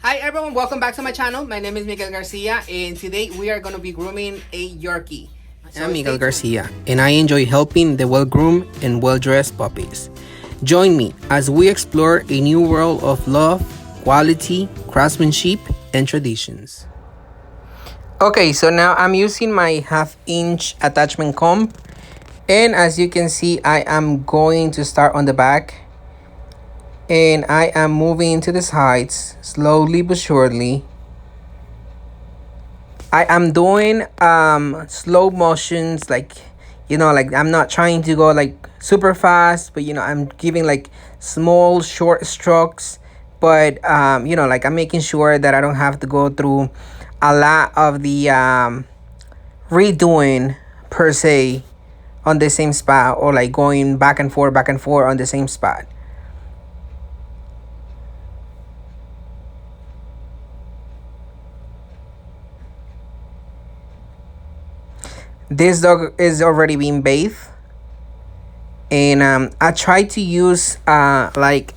Hi everyone, welcome back to my channel. My name is Miguel Garcia and today we are going to be grooming a Yorkie. I'm Miguel Garcia and I enjoy helping the well-groomed and well-dressed puppies. Join me as we explore a new world of love, quality, craftsmanship, and traditions. Okay, so now I'm using my 1/2-inch attachment comb, and as you can see, I am going to start on the back. And I am moving to the sides slowly but surely. I am doing slow motions, like like I'm not trying to go like super fast, but I'm giving like small short strokes, but like I'm making sure that I don't have to go through a lot of the redoing per se on the same spot, or like going back and forth on the same spot. This dog is already being bathed, and I try to use like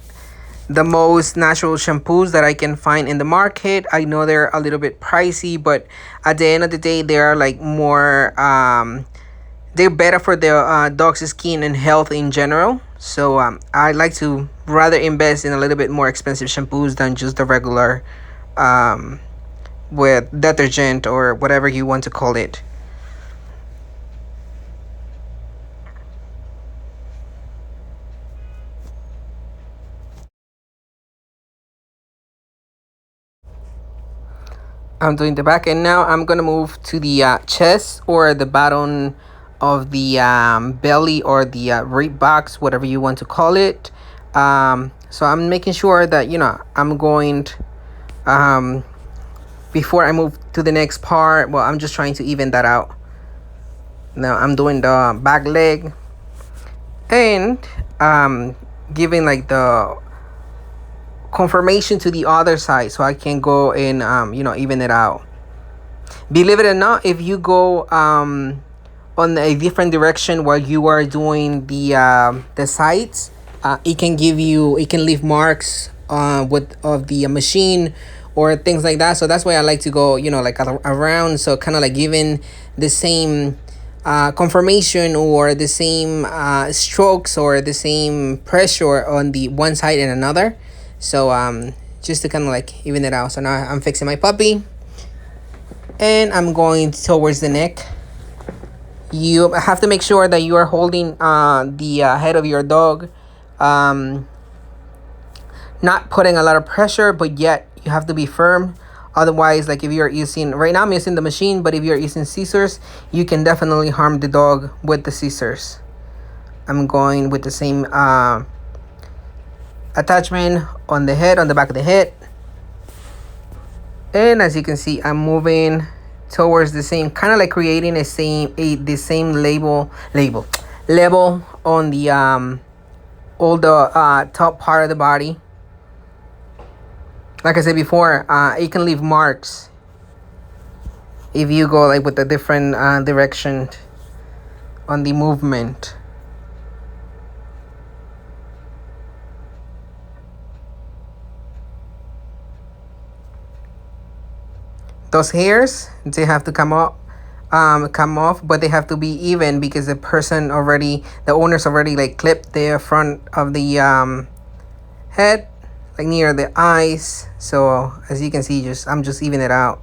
the most natural shampoos that I can find in the market. I know they're a little bit pricey, but at the end of the day, they are like more they're better for the dog's skin and health in general. So I like to rather invest in a little bit more expensive shampoos than just the regular with detergent or whatever you want to call it. I'm doing the back, and now I'm gonna move to the chest, or the bottom of the belly, or the rib box, whatever you want to call it. So I'm making sure that I'm going before I move to the next part. Well, I'm just trying to even that out. Now I'm doing the back leg, and giving like the confirmation to the other side, so I can go and even it out. Believe it or not, if you go on a different direction while you are doing the sides, it can leave marks with of the machine or things like that. So that's why I like to go like around, so kind of like giving the same confirmation, or the same strokes, or the same pressure on the one side and another. So just to kind of like even it out. So now I'm fixing my puppy, and I'm going towards the neck. You have to make sure that you are holding the head of your dog, not putting a lot of pressure, but yet you have to be firm. Otherwise, like if you're using, right now I'm using the machine, but if you're using scissors, you can definitely harm the dog with the scissors. I'm going with the same attachment on the head, on the back of the head, and as you can see, I'm moving towards the same, kind of like creating the same level on the all the top part of the body. Like I said before, it can leave marks if you go like with a different direction on the movement. Those hairs, they have to come off, but they have to be even, because the owner's already like clipped the front of the head, like near the eyes. So as you can see, I'm just evening it out.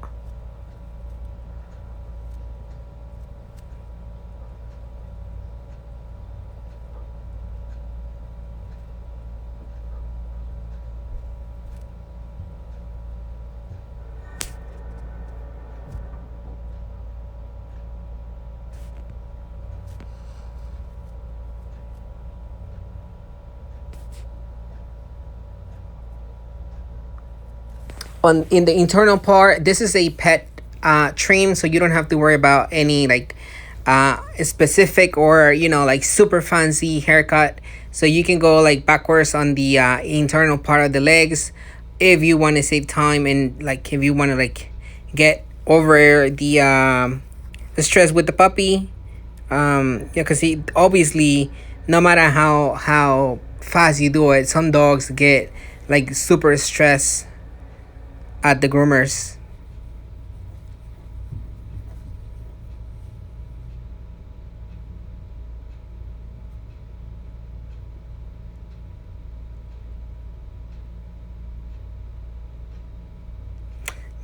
In the internal part, this is a pet trim, so you don't have to worry about any like specific or like super fancy haircut. So you can go like backwards on the internal part of the legs if you want to save time, and like if you want to like get over the stress with the puppy. Yeah, because obviously, no matter how fast you do it, some dogs get like super stressed at the groomers.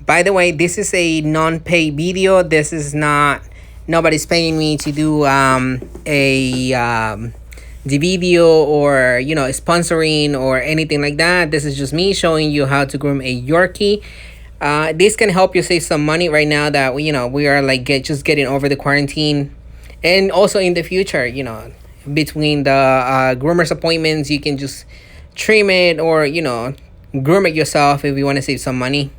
By the way, this is a non-pay video. This is not, nobody's paying me to do the video, or sponsoring or anything like that. This is just me showing you how to groom a Yorkie. This can help you save some money right now that we are like just getting over the quarantine, and also in the future, between the groomers appointments, you can just trim it, or groom it yourself if you want to save some money.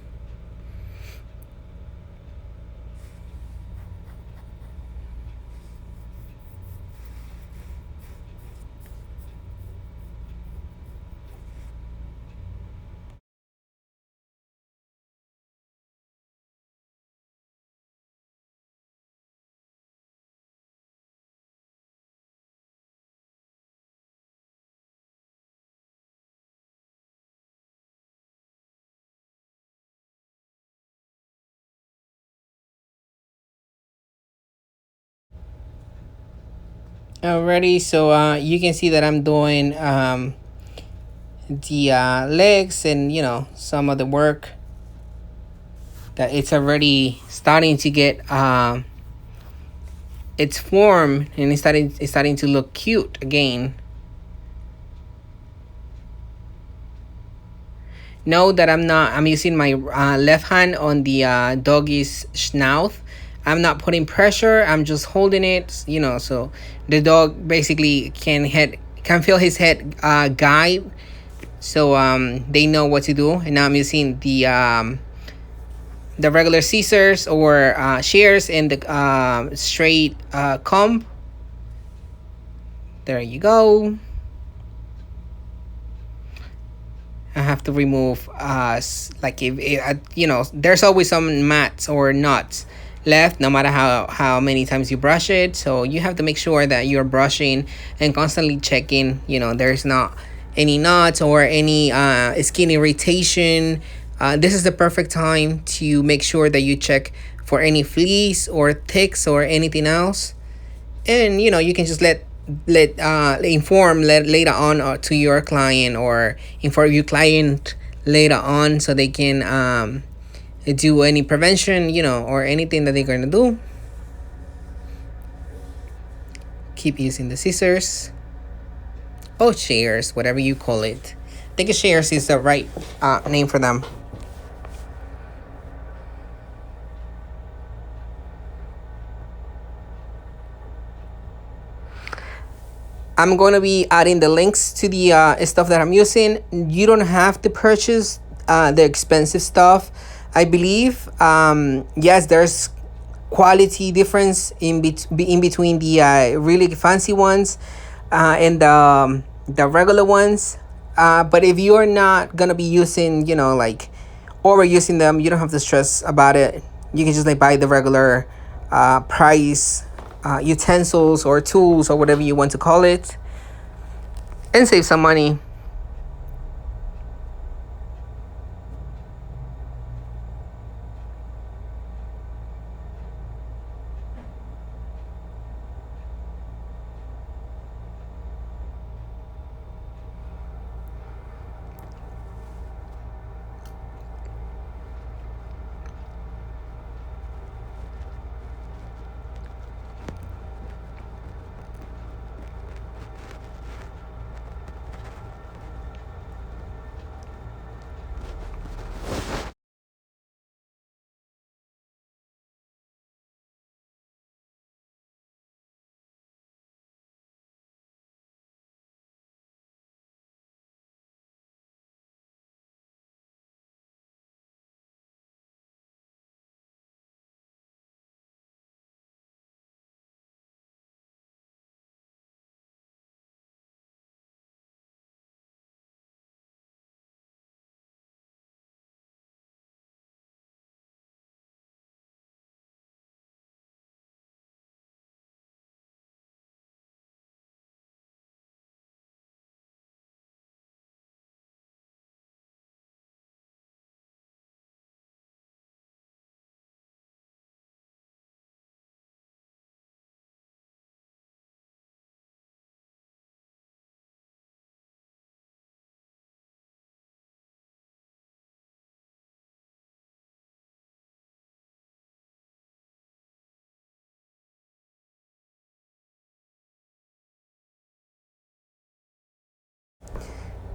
Alrighty, so you can see that I'm doing the legs, and some of the work that it's already starting to get its form, and it's starting to look cute again. Know that I'm using my left hand on the doggy's snout. I'm not putting pressure, I'm just holding it, so the dog basically can feel his head guide, so they know what to do. And now I'm using the regular scissors or shears and the straight comb. There you go. I have to remove like if there's always some mats or nuts left, no matter how many times you brush it. So you have to make sure that you're brushing and constantly checking, there's not any nuts or any skin irritation. This is the perfect time to make sure that you check for any fleas or ticks or anything else. And you can just inform later on to your client, or inform your client later on, so they can do any prevention, or anything that they're going to do. Keep using the scissors, or shears, whatever you call it. I think shears is the right name for them. I'm going to be adding the links to the stuff that I'm using. You don't have to purchase the expensive stuff. I believe, yes, there's quality difference in between the really fancy ones and the regular ones. But if you're not going to be using, like overusing them, you don't have to stress about it. You can just like buy the regular price utensils or tools or whatever you want to call it, and save some money.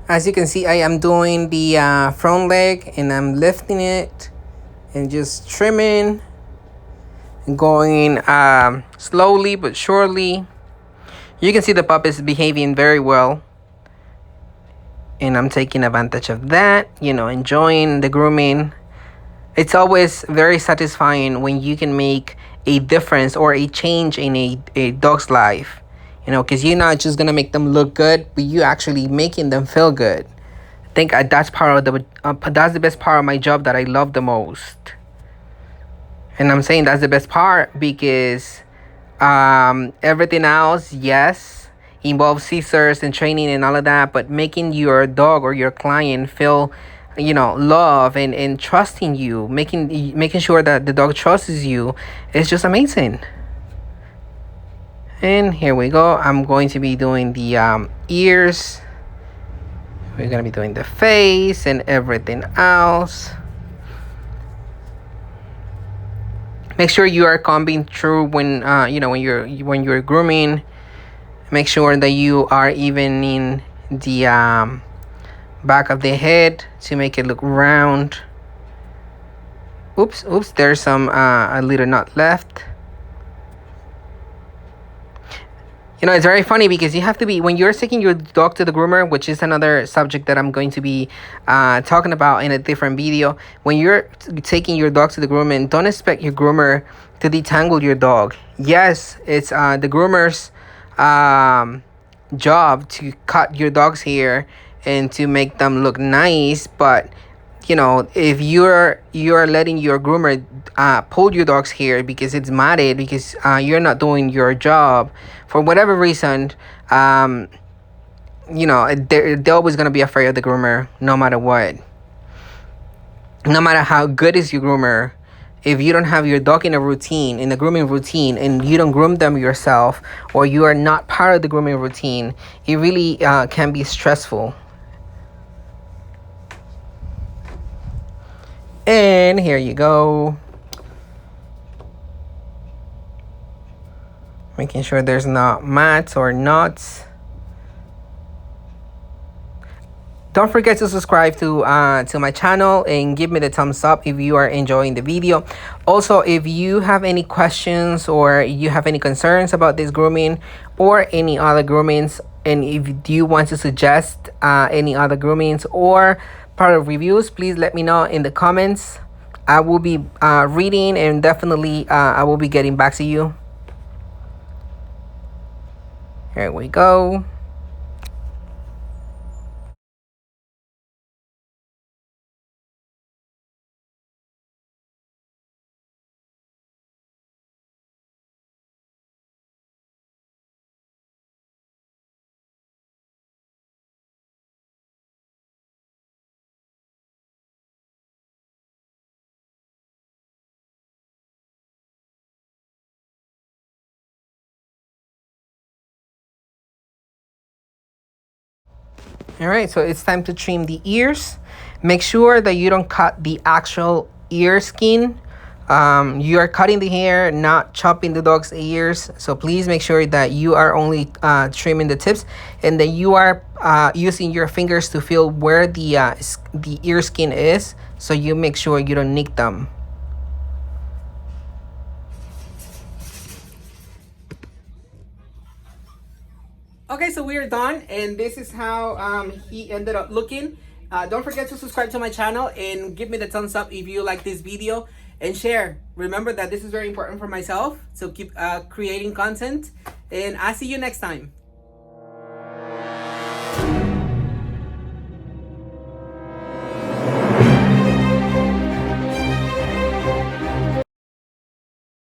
As you can see, I am doing the front leg, and I'm lifting it and just trimming, going slowly but surely. You can see the pup is behaving very well, and I'm taking advantage of that, enjoying the grooming. It's always very satisfying when you can make a difference or a change in a dog's life, because you're not just gonna make them look good, but you actually making them feel good. I think that's the best part of my job that I love the most. And I'm saying that's the best part because everything else, yes, involves scissors and training and all of that, but making your dog or your client feel, love and trusting you, making sure that the dog trusts you, is just amazing. And here we go. I'm going to be doing the ears. We're gonna be doing the face and everything else. Make sure you are combing through when when you're grooming. Make sure that you are evening the back of the head to make it look round. Oops, there's some a little knot left. It's very funny because you have to be, when you're taking your dog to the groomer, which is another subject that I'm going to be talking about in a different video. When you're taking your dog to the groomer, don't expect your groomer to detangle your dog. Yes, it's the groomer's job to cut your dog's hair and to make them look nice, but if you're letting your groomer pull your dog's hair because it's matted, because you're not doing your job for whatever reason, they're always gonna be afraid of the groomer, no matter what. No matter how good is your groomer, if you don't have your dog in the grooming routine, and you don't groom them yourself, or you are not part of the grooming routine, it really can be stressful. And here you go. Making sure there's not mats or knots. Don't forget to subscribe to my channel and give me the thumbs up if you are enjoying the video. Also, if you have any questions or you have any concerns about this grooming or any other groomings, and if you want to suggest any other groomings or part of reviews, please let me know in the comments. I will be reading, and definitely I will be getting back to you. Here we go. All right, so it's time to trim the ears. Make sure that you don't cut the actual ear skin. You are cutting the hair, not chopping the dog's ears. So please make sure that you are only trimming the tips, and that you are using your fingers to feel where the ear skin is, so you make sure you don't nick them. Okay, so we are done, and this is how he ended up looking. Don't forget to subscribe to my channel and give me the thumbs up if you like this video, and share. Remember that this is very important for myself, so keep creating content, and I'll see you next time.